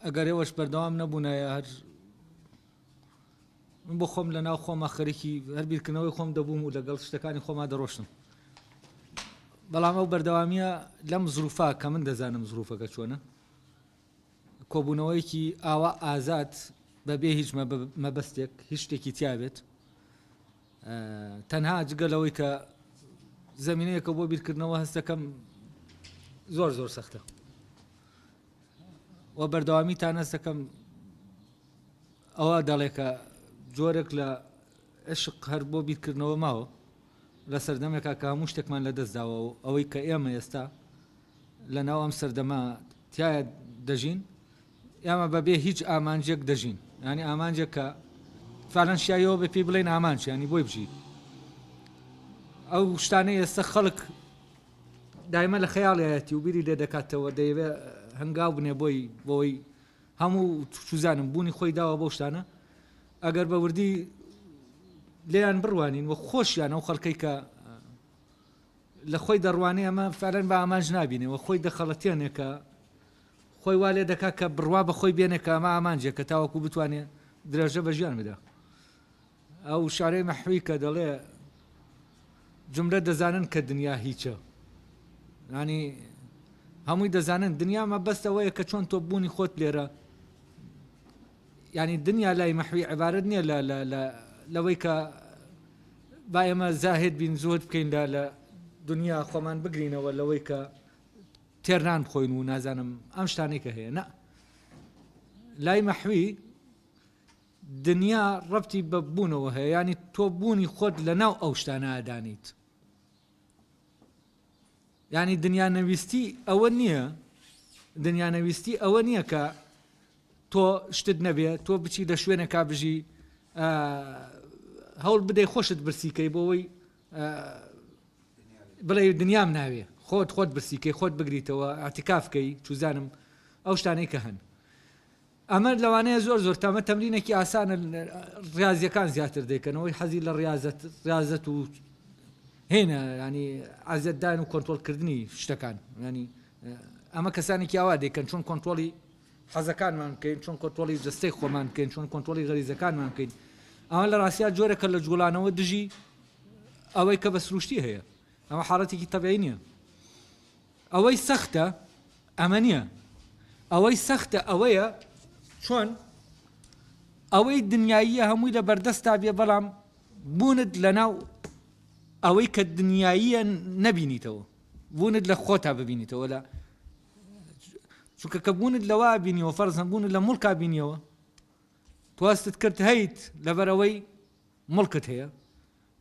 ئەگەر ئێوەش بەردەوام نەبوونایە هەر من بۆ خۆم لە ناو خۆمە خەریکی هەر بیرکردنەوەی خۆم دەبووم و لەگەڵ شتەکانی خۆما دەڕۆشتم. بەڵام ئەو بەردەوامیە لەم زروفا کە من دەزانم زروفەکە چۆنە، کۆبوونەوەیکی ئاوا ئازاد بەبێ هیچ مەبەستێک هیچ شتێکی تیابێت، تەنها جگەلەوەی کە زەمینەیەکە بۆ بیرکردنەوە هەستەکەم زۆر زۆر سەختە و بەردەوامی تا هەستەکەم ئەوە دەڵێکە جۆرێک لە عشق هەر بۆ بیرکردنەوە ماوە لە سەردەمێکا کە هەموو شتێکمان لە دەستداوە و ئەوەی کە ئێمە ئێستا لە ناو ئەم سەردەما تایە دەژین، ئێمە بەبێ هیچ ئامانجێک دەژین، ینی ئامانجێک کە فعلەن شایەوە بە پێی بڵێن ئامانج، ینی بۆی بژی. ئەو شتانەی ئێستا خەڵک دایمە لە خەیاڵایەتی و بیری لێ دەکاتەوە دەیەوێت هەنگاو بنێ بۆی هەموو چوزانم بوونی خۆی داوە بۆ شتانە، ئەگەر بە وردی لێیان بڕوانین و خۆشیان ئەو خەڵکەی کە لە خۆی دەڕوانێ ئەمە فعلەن بە ئامانج نابینێ و خۆی دەخەڵەتێنێ کە خۆی وا لێ دەکات کە بڕوا بە خۆی بێنێ کە ئەمە ئامانجێک کە تاوەکو بتوانێت درێژە بە ژیان بدا. ئەو شارەی مەحوی کە دەڵێ جملە دەزانن کە دنیا هیچە، ینی هەمووی دەزانن دنیا مەبەستەوەیە کە چۆن تۆ بوونی خۆت لێرە، ینی دنیا لای مەحوی عیبارەت نییە لەوەی کە با ئێمە زاهد بین زۆر بکەین لە دنیا خۆمان بگرینەوە لەوەی کە تێرنان بخۆین و نازانم ئەم شتانەی کە هەیە. نە، لای مەحوی دنیا ڕەبتی بە بوونەوە هەیە، ینی تۆ بوونی خۆت لە ناو ئەو شتانە ئەدانیت، ینی دنیا نەویستی ئەوە نییە، دنیا نەویستی ئەوە نییە کە تۆ شتت نەبێت تۆ بچی لە شوێنێکا بژی هەوڵ بدەی خۆشت برسیکەی بۆەوەی بڵێ دنیام ناوێ خۆت برسیکەی خۆت بگریتەوە ئاعتیکافکەی چوزانم ئەو شتانەی کە هەن. ئەمە لەوانەیە زۆر زۆر تامە تەمرینێکی ئاسانە ڕاضیەکان زیاتر دەیکەنەوەی حەزی لە ڕاضەت و هێنە، ینی ئازیەتدان و کۆنتڕۆڵکردنی شتەکان، ینی ئەمە کەسانێکی ئاوا دەیکەن چۆن کۆنتڕۆڵی حەزەکانمان بکەین، چۆن کۆنتڕۆڵی جستەی خۆمان بکەین، چۆن کۆنتڕۆڵی غەریزەکانمان بکەین. ئەمە لە ڕاستیا جۆرێکە لە جوڵانەوە دژی ئەوەی کە بە سروشتی هەیە، ئەمە حاڵەتێکی تەبیعی نییە. ئەوەی سەختە ئەمە نییە، ئەوەی سەختە ئەوەیە چۆن ئەوەی دنیاییە هەمووی لە بەردەستا بێ، بەڵام بوونت لە ناو ئەوەی کە دنیاییە نەبینیتەوە، بوونت لە خۆتا ببینیتەوە، لە چونکە کە بوونت لەوا بینیەوە فەرزەن بوونت لە موڵکا بینیەوە تواستت کرد هەیت لەبەرەوەی موڵکت هەیە،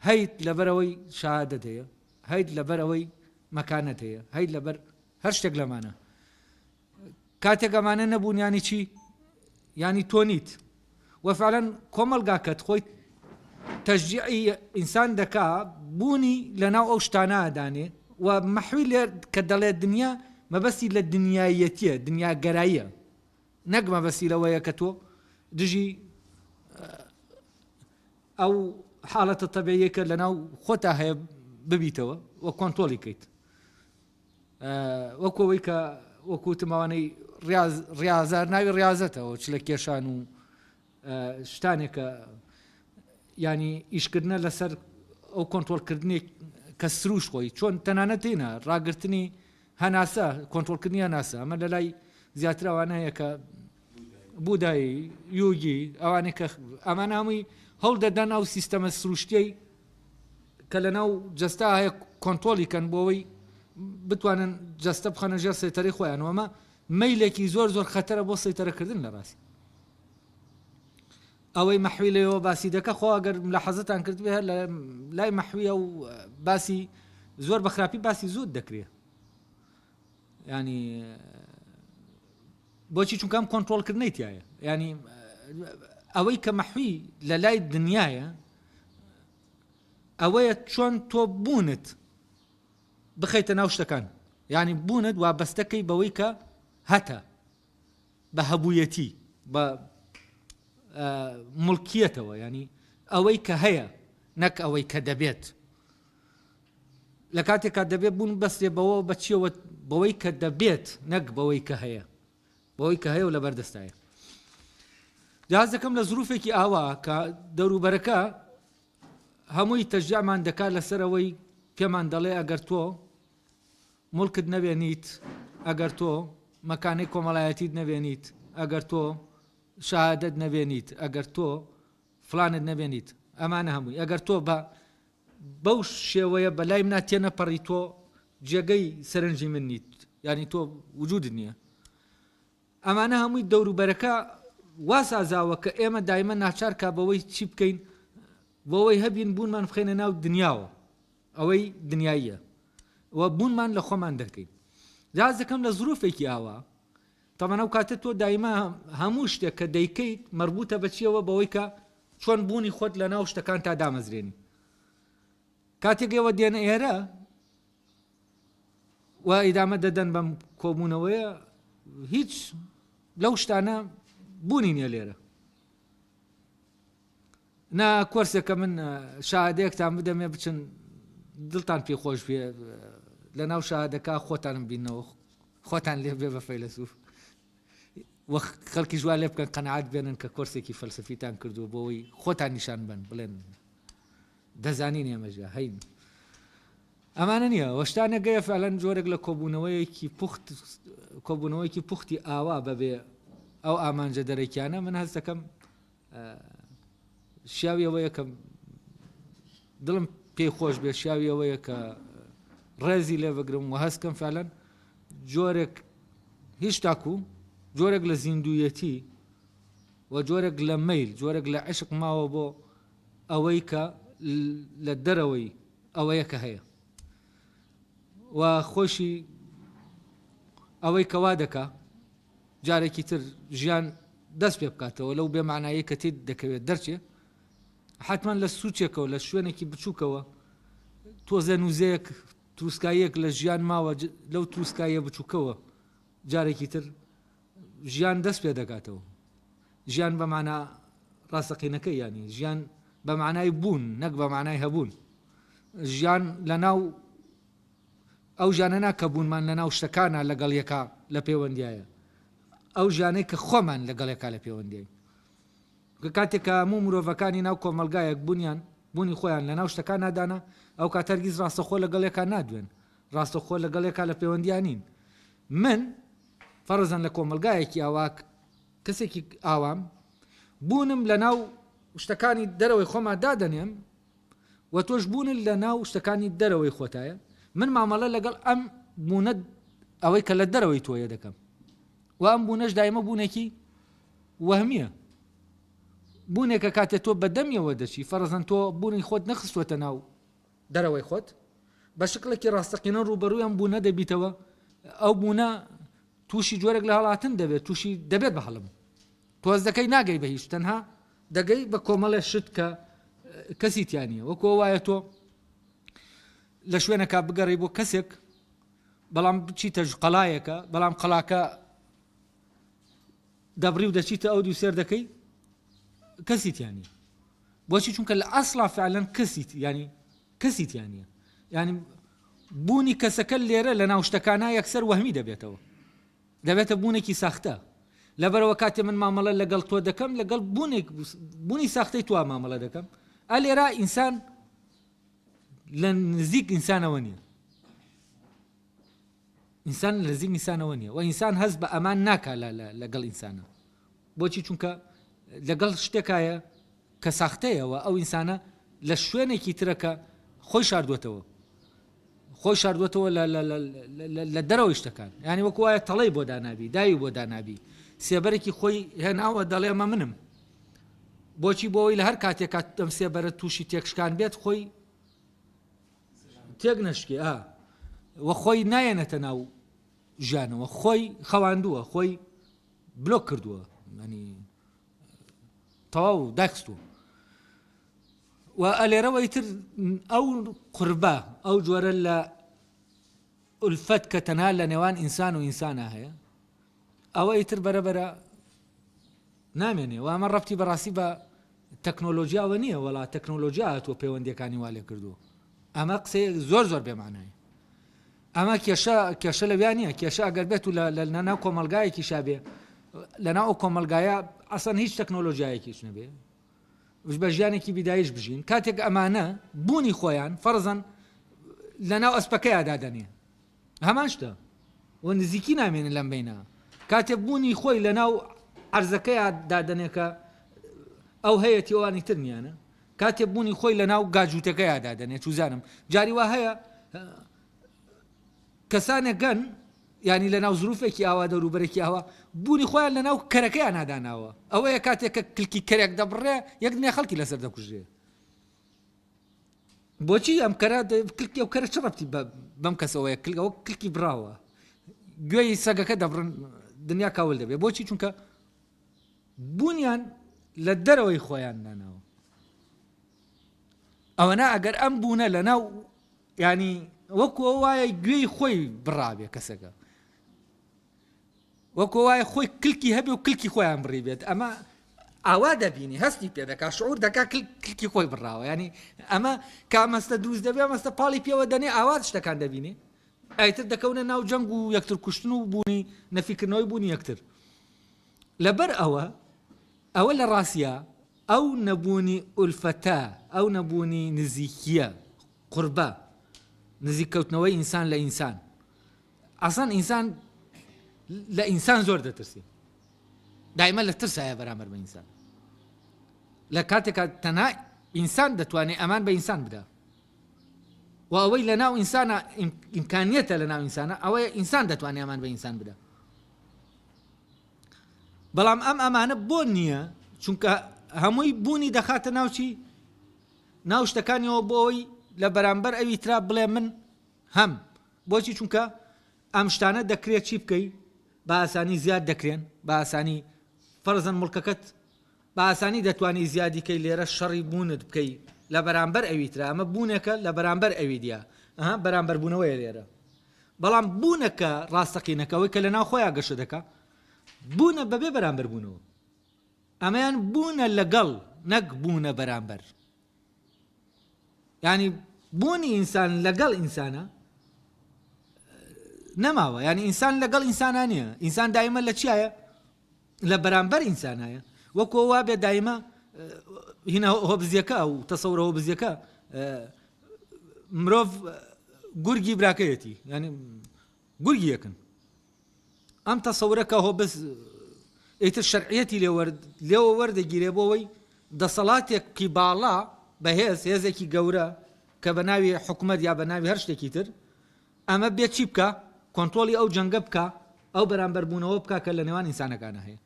هەیت لەبەرەوەی شەهادەت هەیە، هەیت لەبەرەوەی مەکانەت هەیە، هەیت لەبەر هەر شتێک لەمانە. کاتێک ئەمانە نەبوون ینی چی؟ ینی تۆ نیت و فعلەن کۆمەلگاکەت خۆی تەشجیعی ئینسان دەکا بوونی لە ناو ئەو شتانە ئەدانێ و مەحوی لێ کە دەڵێت دنیا مەبەستی لە دنیایەتیە، دنیاگەراییە، نەک مەبەستی لەوەیە کە تۆ دژی ئەو حاڵەتە تەبیعیە کە لە ناو خۆتا هەیە ببیتەوە و کۆنتڕۆڵی کەیت. وەکەوەی کە وەکوتمەوانەی ڕاضە ناوی ڕاضەتەوە چ لە کێشان و شتانێکە ینی ئیشکردنە لەسەر ئەو کۆنتڕۆڵکردنی کە سروش خۆی چۆن تەنانەت هێنا ڕاگررتنی هەناسە کۆنتڕۆڵکردنی هەناسە. ئەمە لە لای زیاتر ئەوانەیە کە بودایی یوگی ئەوانەی کە ئەمان هەمووی هەوڵ دەدەن ئەو سیستەمە سروشتیەی کە لە ناو جەستا هەیە کۆنتڕۆڵی کەن بۆەوەی بتوانن جەستە بخەنە ژێر سەیتەرەی خۆیان. ئەمە مەیلێکی زۆر زۆر خەتەرە بۆ سەیتەرەکردن لە ڕاستی. ئەوەی مەحوی لەوە باسی دەکە خۆ ئەگەر لە حەزتان کرد بێ لە لای مەحویە و باسی زۆر بەخراپی باسی زود دەکرێت، ینی بۆچی چونکەم کۆنتڕۆڵکردنەی تایە، ینی ئەوەی کە مەحوی لە لای دنیاە ئەوەیە چۆن تۆ بوونت بخەیتە ناو شتەکان، ینی بوونت وابەستەکەی بەوەی کە هەتە بە هەبوویەتی بە مڵکیەتەوە، ینی ئەوەی کە هەیە نەک ئەوەی کە دەبێت. لە کاتێکا دەبێت بوون بەستێ بەوە بەچیەوە بەوەی کە دەبێت نەک بەوەی کە هەیە. بەوەی کە هەیە و لە بەردەستایە. جاز دەکەم لە زروفێکی ئاوا کە دەوروبەرەکە هەمووی تەشجیعمان دەکات لەسەرەوەی پێمان دەڵێ ئەگەر تۆ مڵکت نەبێنیت، ئەگەر تۆ مەکانەی کۆمەڵایەتیت نەبێنیت، ئەگەر تۆ شەهادەت نەبێنیت، ئەگەر تۆ فلانت نەبێنیت، ئەمانە هەمووی ئەگەر تۆ بەو شێوەیە بەلای منە تێنەپەڕی تۆ جێگەی سەرنجی من نیت، یعنی تۆ وجودت نییە. ئەمانە هەمووی دەوروبەرەکە وا سازاوە کە ئێمە دایمە ناچار کا بەوەی چی بکەین، بۆەوەی هەبین بوونمان بخێنە ناو دنیاوە، ئەوەی دنیاییە و بوونمان لە خۆمان دەکەین. جاز دەکەم لە زروفێکی ئاوا تەمەنە و کاتە تۆ دایمە هەموو شتێک کە دەیکەیت مربوطە بە چیەوە، بەوەی کە چۆن بوونی خۆت لە ناو شتەکان تا دامەزرێنی. کاتێک ئێوە دێنە ئێرە و ئیدامە دەدەن بەم کۆبوونەوەیە، هیچ لەو شتانە بوونی نییە لێرە. نا کۆرسێکە من شاهادەیەکتان بدەمێ بچن دڵتان پێ خۆش بێ لە ناو شاهادەکە خۆتانم بینەوە، خۆتان لێ بێ بە فەیلسوف و خەڵکی جوان لێ بکەن قەنەعات بێنن کە کۆرسێکی فەلسەفیتان کردووە بۆەوەی خۆتان نیشان بن، بڵێن دەزانین ئێمەژە هەین. ئەمانە نییە وەشتانە گەیە فعلەن جۆرێک لە کۆبوونەوەیەکی پوختی ئاوا بەبێ ئەو ئامانجە دەرەکیانە. من هەست دەکەم شیاویەوەیە کە دڵم پێی خۆش بێ، شیاویەوەیە کە ڕێزی لێ بگرم و هەستکەم فعلەن جۆرێک هیچ تاکو جۆرێک لە زیندویەتی و جۆرێک لە مەیل، جۆرێک لە عشق ماوە بۆ ئەوەی کە لە دەرەوەی ئەوەیە کە هەیە و خۆشی ئەوەی کەوا دەکا جارێکی تر ژیان دەست پێ بکاتەوە لەو بێمانایی کە تێت دەکەوێت دەرچێ حتمما لە سوچێکەوە لە شوێنێکی بچووکەوە تۆزە نووزەیەک تروسکاییەک لە ژیان ماوە، لەو تروسکاییە بچووکەوە جارێکی تر ژیان دەست پێ دەکاتەوە. ژیان بە معنە ڕاستەقینەکەی، ینی ژیان بە معنای بوون نەک بە معنای هەبوون. ژیان لە ناو ئەو ژیانە ناکە بوونمان لە ناو شتەکانە لەگەڵ یەکا لە پەیوەندیایە، ئەو ژیانەی کە خۆمان لەگەڵ یەکا لە پەیوەندیای. کاتێک کە هەموو مرۆڤەکانی ناو کۆمەلگایەک بوونی خۆیان لە ناو شتەکان نادانا، ئەو کات هەرگیز ڕاستەخۆ لەگەڵ یەکا نادوێن، ڕاستەخۆ لەگەڵ یەکا لە پەیوەندیانین. من فەرزەن لە کۆمەلگایەکی ئاوا کەسێکی ئاوام بوونم لە ناو شتەکانی دەرەوەی خۆمان دادەنێم و تۆش بوونن لە ناو شتەکانی دەرەوەی خۆتایە. من مامەڵە لەگەڵ ئەم بوونە ئەوەی کە لە دەرەوەی تۆیە دەکەم و ئەم بوونەش دایمە بوونێکی وەهمیە، بوونێکە کاتێک تۆ بەدەمیەوە دەچی فەرزەن تۆ بوونی خۆت نەخستوەتە ناو دەرەوەی خۆت بە شکلێکی ڕاستەقینە ڕوبەڕووی ئەم بوونە دەبیتەوە. ئەو بوونە تووشی جۆرێک لە هەڵاتن دەبێت، تووشی دەبێت بە هەڵم تۆز دەکەی ناگەی بە هیچ، تەنها دەگەی بە کۆمەڵێ شت کە کەسی تیانە. وەکو وایە تۆ لە شوێنەکە بگەڕی بۆ کەسێک بەڵام بچیتە قەڵایەکە، بەڵام قەڵاکە دەبڕی و دەچیتە ئەو دوو سێر دەکەی کەسی تیانی. بۆچی؟ چونکە لە ئەسڵا فعلەن کەسی تیانە، ینی بوونی کەسەکە لێرە لە ناو شتەکانە یەکسەر وەهمی دەبێتەوە، دەبێتە بوونێکی ساختە. لەبەرەوە کاتێ من مامەڵە لەگەڵ تۆ دەکەم لەگەڵ بوونی ساختەی تۆ مامەڵە دەکەم. ئەلێرە ئینسان لە نزیک ئینسانەوە نییە، ئینسان لە نزیک ئینسانەوە نییە و ئینسان هەست بە ئەمان ناکا لەگەڵ ئینسانە. بۆچی؟ چونکە لەگەڵ شتێکایە کە ساختەیەوە ئەو ئینسانە لە شوێنێکی ترەکە خۆی شاردوێتەوە لە دەرەوەی شتەکان. یعنی وەکو وایە تەڵەی بۆ دانابی، داوی بۆ دانابی، سێبەرێکی خۆی هێناوە دەڵێ ئەمە منم. بۆچی؟ بۆەوەی لە هەر کاتێک ئەم سێبەرە تووشی تێکشکان بێت خۆی تێک نەشکی وە خۆی نایەنێتە ناو ژیانەوە، خۆی خەواندووە، خۆی بلۆک کردووە، ینی تەواو داخستووە. و ئەلێرەوەی تر ئەو قوربە ئەو جۆرە لە ئولفەت کە تەنها لە نێوان ئینسان و ئینسانە هەیە، ئەوە ئیتر بەرەبەرە نامێنێ. و ئەمە ڕەبتی بەڕاستی بە تەکنۆلۆژیاوە نییە، وەڵا تەکنۆلۆژیا هاتووە پەیوەندیەکانی وا لێ کردووە. ئەمە قسەی زۆر بێمانایە. ئەمە کێشە لەویان نییە. کێشە ئەگەر بێت و لە ناو کۆمەلگایەکی شابێ لەناو ئەو کۆمەلگایە ئەسەن هیچ تەکنۆلۆژیایەکیش نەبێ بە ژیانێکی بیدایش بژین کاتێک ئەمانە بوونی خۆیان فەرزەن لەناو ئەسپەکەیە دادەنێ هەمان شتە و نزیکی نامێنن لەم بینە کاتێک بوونی خۆی لەناو عەرزەکەیە دادەنێ کە ئەو هەیەی ئەوانی تر نیانە کاتێک بوونی خۆی لەناو گاجووتەکەیە دادەنێ چوزانم جاری وا هەیە کەسانێک گەن ینی لەناو زروفێکی ئاوا دەوروبەرێکی ئاوا بوونی خۆیان لەناو کەرەکەیان ناداناوە ئەوەیە کاتێک کە کلکی کەرێک دەبڕێ یەک دنیا خەڵکی لەسەر دەکوژێ بۆچی ئەم کەرە کلکی ئەو کەرە چ ڕەبتی بەم کەسەوەیە ئەوە کلکی براوە گوێی سەگەکە دەبڕن دنیا کاول دەبێ بۆچی چونکە بوونیان لە دەرەوەی خۆیان داناوە ئەوەنا ئەگەر ئەم بوونە لەناو ینی وەکو وایە گوێی خۆی بڕابێ کەسەکە وەکو وایە خۆی کلکی هەبێ و کلکی خۆیان بڕی بێت ئەمە ئاوا دەبینی هەستی پێ دەکا شعور دەکا کلکی خۆی بڕاوە ینی ئەمە کامەستە دروست دەبێ مەستە پاڵی پێوە دەنێ ئاوا شتەکان دەبینێ ئایتر دەکەونە ناو جەنگ و یەکتر کوشتن و بوونی نەفیکردنەوەی بوونی یەکتر لەبەر ئەوە لە ڕاستیە ئەو نەبوونی ئولفەتە ئەو نەبوونی نزیکیە قوربە نزیککەوتنەوەی ئینسان لە ئینسان ئەسان ئینسان لە ئینسان زۆر دەترسی دایمە لە ترسایە بەرامبەر بە ئینسان لە کاتێکە تەنها ئینسان دەتوانێت ئەمان بە ئینسان بدە و ئەوەی لە ناو ئینسانە ئیمکانیەتە لە ناو ئینسانە ئەوەیە ئینسان دەتوانێت ئەمان بە ئینسان بدە بەڵام ئەمانە بۆ نییە چونکە هەمووی بوونی دەخاتە ناوچی ناو شتەکانیەوە بۆەوەی لە بەرامبەر ئەوی ترا بڵێ من هەم بۆچی چونکە ئەم شتانە دەکرێت چی بکەی بە ئاسانی زیاد دەکرێن بە ئاسانی فەرزەن مڵکەکەت بە ئاسانی دەتوانی زیادیکەی لێرە شەڕی بوونت بکەی لە بەرامبەر ئەوی ترا ئەمە بوونێکە لە بەرامبەر ئەوی دیە بەرامبەر بوونەوەیە لێرە بەڵام بوونەکە ڕاستەقینەکەەوەی کە لە ناو خۆیان گەشە دەکا بوونە بەبێ بەرامبەر بوونەوە ئەمەیان بوونە لەگەڵ نەک بوونە بەرامبەر ینی بوونی ئینسان لەگەڵ ئینسانە نەماوە ینی ئینسان لەگەڵ ئینسانە نییە ئینسان دایمە لە چیایە لە بەرامبەر ئینسانایە وەکو وا بێ دایمە هینە هۆبزیەکە و تەسەورە هۆبزیەکە مرۆڤ گورگی براکەیەتی ینی گورگی یەکن ئەم تەسەورەکە هۆبز ئیتر شەرعیەتی لێوە وەردەگیرێ بۆەوەی دەسەڵاتێکی باڵا بەهێز هێزێکی گەورە کە بە ناوی حکومەت یا بە ناوی هەر شتێکی تر ئەمە بێت چی بکە کۆنتڕۆلی ئەو جەنگە بکە ئەو بەرامبەربوونەوە بکە کە لە نێوان ئینسانەکانە هەیە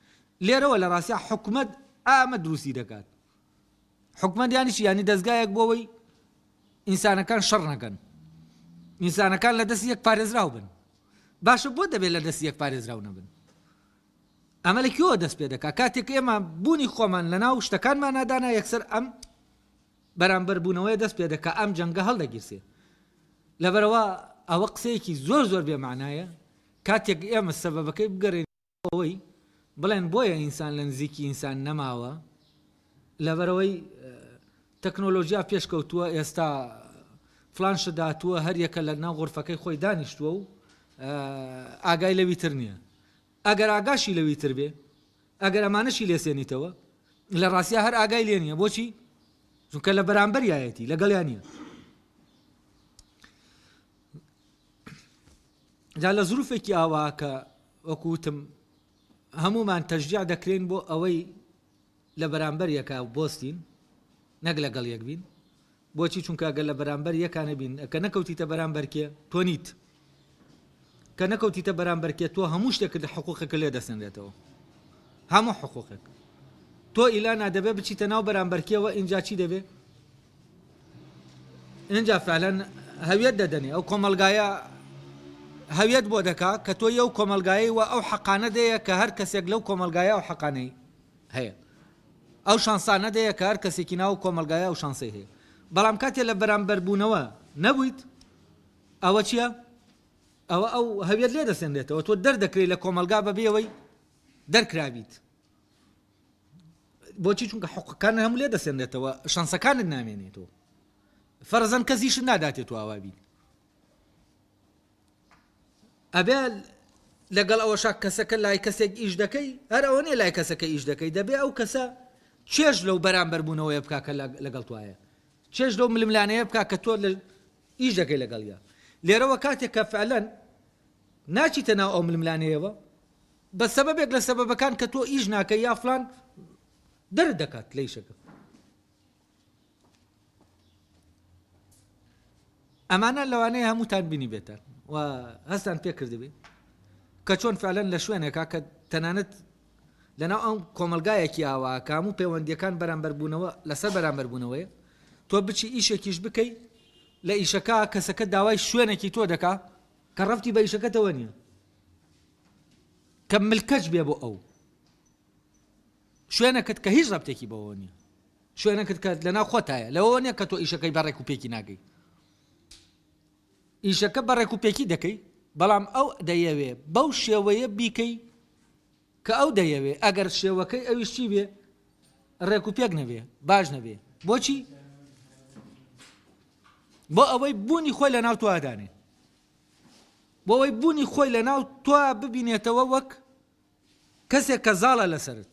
لێرەوە لە ڕاستیە حکومەت ئامە دروستی دەکات حکومەت یانیشی ینی دەستگایەک بۆەوەی ئینسانەکان شەڕ نەکەن ئینسانەکان لە دەستی یەک پارێزراو بن باشە بۆ دەبێت لە دەستی یەک پارێزراو نەبن ئەمە لەکوێوە دەست پێ دەکات کاتێک ئێمە بوونی خۆمان لە ناو شتەکانمان نادانا یەکسەر ئەم بەرامبەربوونەوەی دەست پێ دەکات ئەم جەنگە هەڵدەگیرسێ لەبەرەوە ئەوە قسەیەکی زۆر زۆر بێمانایە کاتێک ئێمە سەبەبەکەی بگەڕێن ئەوەی بڵێن بۆیە ئینسان لە نزیکی ئینسان نەماوە لەبەرەوەی تەکنۆلۆژیا پێشکەوتووە ئێستا فلانشە داتووە هەر یەکە لە ناو غورفەکەی خۆی دانیشتووە و ئاگای لەوی تر نییە ئەگەر ئاگاشی لەوی تر بێ ئەگەر ئەمانەشی لێسێنیتەوە لە ڕاستیە هەر ئاگای لێ نییە بۆچی چونکە لە بەرامبەریایەتی لەگەڵیان نییە جا لە زروفێکی ئاوا کە وەکوتم هەمومان تەشجیع دەکرێن بۆ ئەوەی لە بەرامبەر یەکە بۆستین نەک لەگەڵ یەک بین بۆچی چونکە ئەگەر لە بەرامبەر یەکانە بین کە نەکەوتیتە بەرامبەرکێ تۆ نیت کە نەکەوتیتە بەرامبەرکێ تۆ هەموو شتێکت حقوقێک لێ دەسەنرێتەوە هەموو حقوقێک تۆ ئیلا نادەبێ بچیتە ناو بەرامبەرکێەوە ئینجا چی دەبێ ئینجا فعلەن هەویەت دەدەنێ ئەو کۆمەلگایە هەویەت بۆ دەکا کە تۆ یەو کۆمەلگایی و ئەو حەقانە دەیە کە هەر کەسێک لەو کۆمەلگایە و حەقانەی هەیە ئەو شانسانە دەیە کە هەر کەسێکی ناو کۆمەلگایە و شانسەی هەیە بەڵام کاتێ لە بەرامبەربوونەوە نەبوویت ئەوە چییە ئەو هەویەت لێ دەسێنرێتەوە تۆ دەردەکرێت لە کۆمەلگا بەبێەوەی دەرکرابیت بۆچی چونکە حقوقەکان هەموو لێ دەسێنرێتەوە شانسەکانت نامێنێتەوە فەرزەن کەسیش ناداتێت و ئاوا بیت ئەبێ لەگەڵ ئەوەشا کەسەکە لای کەسێک ئیش دەکەی هەر ئەوە نیە لای کەسەکە ئیش دەکەی دەبێ ئەو کەسە چێژ لەو بەرامبەربوونەوەی بکا کە لەگەڵ توایە چێژ لەو ململانەیە بکا کە تۆ ئیش دەکەی لەگەڵیا لێرەوە کاتێک کە فعلەن ناچیتە ناو ئەو ململانەیەوە بە سەبەبێک لە سەبەبەکان کە تۆ ئیش ناکەی یا فڵان دەرت دەکات لە ئیشەکە ئەمانە لەوانەیە هەمووتان بینی بێتە و هەستان پێ کردبێ کە چۆن فعلەن لە شوێنێکا کە تەنانەت لەناو ئەم کۆمەلگایەکی ئاوا کە هەموو پەیوەندیەکان بەرامبەربوونەوە لەسەر بەرامبەربوونەوەیە تۆ بچی ئیشێکیش بکەی لە ئیشەکە کەسەکە داوای شوێنێکی تۆ دەکا کە ڕەفتی بە ئیشەکەتەوە نییە کە ملکەج بێ بۆ ئەو شوێنەکەت کە هیچ ڕەبتێکی بەوە نییە شوێنەکەت کە لەناو خۆتایە لەوە نییە کە تۆ ئیشەکەی بەڕێک و پێکی ناگەی ئیشەکە بەڕێک و پێکی دەکەی بەڵام ئەو دەیەوێ بەو شێوەیە بیکەی کە ئەو دەیەوێ ئەگەر شێوەکەی ئەویش چی بێ ڕێک و پێک نەبێ باش نەبێ بۆچی بۆ ئەوەی بوونی خۆی لە ناو توادانێ بۆ ئەوەی بوونی خۆی لە ناو تۆ ببینێتەوە وەک کەسێک کە زاڵە لەسەرت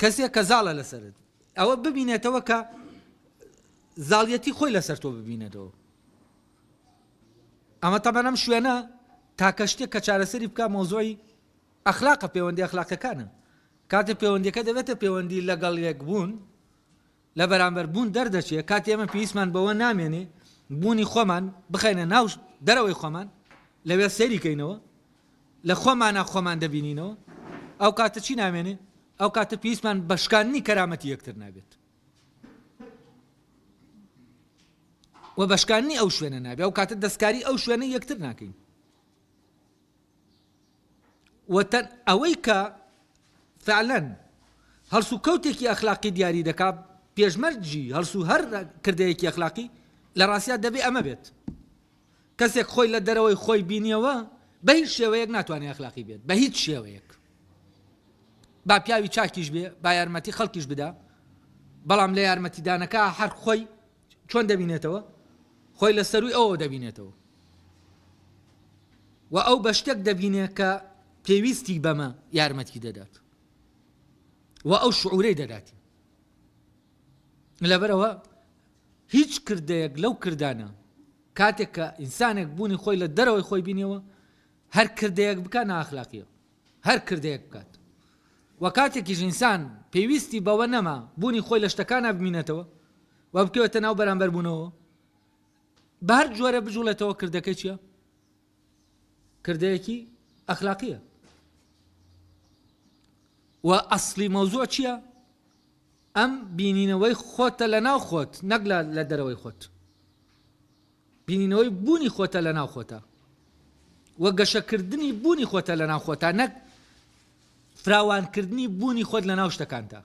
کەسێک کە زاڵە لەسەرت ئەوە ببینێتەوە کە زاڵیەتی خۆی لەسەر تۆ ببینێتەوە ئەمە تەبەن ئەم شوێنە تاکە شتێک کە چارەسەری بکە مۆزۆی ئەخلاقە پەیوەندی ئەخلاقەکانە کاتێک پەیوەندیەکە دەبێتە پەیوەندی لەگەڵ یەک بوون لە بەرامبەر بوون دەردەچێت کاتی ئێمە پێویستمان بەوە نامێنێ بوونی خۆمان بخەینە ناو دەرەوەی خۆمان لەوێ سەیریکەینەوە لە خۆمانە خۆمان دەبینینەوە ئەو کاتە چی نامێنێ ئەو کاتە پێویستمان بەشکاندنی کەرامەتی یەکتر نابێت و بەشکاندنی ئەو شوێنە نابێت ئەو کاتە دەستکاری ئەو شوێنە یەکتر ناکەین وەتەن ئەوەی کە فعلەن هەڵسو کەوتێکی ئەخلاقی دیاری دەکا پێشمەرجی هەڵسو هەر کردەیەکی ئەخلاقی لە ڕاستیات دەبێ ئەمە بێت کەسێک خۆی لە دەرەوەی خۆی بینیەوە بە هیچ شێوەیەک ناتوانێت ئەخلاقی بێت بە هیچ شێوەیەک با پیاوی چاکیش بێ با یارمەتی خەڵکیش بدا بەڵام لە یارمەتیدانەکە هەر خۆی چۆن دەبینێتەوە خۆی لە سەروی ئەوە دەبینێتەوە و ئەو بە شتێک دەبینێت کە پێویستی بەمە یارمەتی دەدات و ئەو شعورەی دەداتی لەبەرەوە هیچ کردەیەک لەو کردانە کاتێک کە ئینسانێک بوونی خۆی لە دەرەوەی خۆی بینیەوە هەر کردەیەک بکە ناخلاقیە هەر کردەیەک بکات و کاتێکیش ئینسان پێویستی بەوە نەما بوونی خۆی لە شتەکانە ببینێتەوە و بکەوێتە ناو بەرامبەربوونەوە بە هەر جۆرە بجوڵێتەوە کردەکەی چییە کردەیەکی ئەخلاقیە و ئەسڵی مەوزوع چییە ئەم بینینەوەی خۆتە لە ناو خۆت نەک لە دەرەوەی خۆت بینینەوەی بوونی خۆتە لە ناو خۆتە و گەشەکردنی بوونی خۆتە لە ناو خۆتە نەک فراوانکردنی بوونی خۆت لە ناو شتەکانتە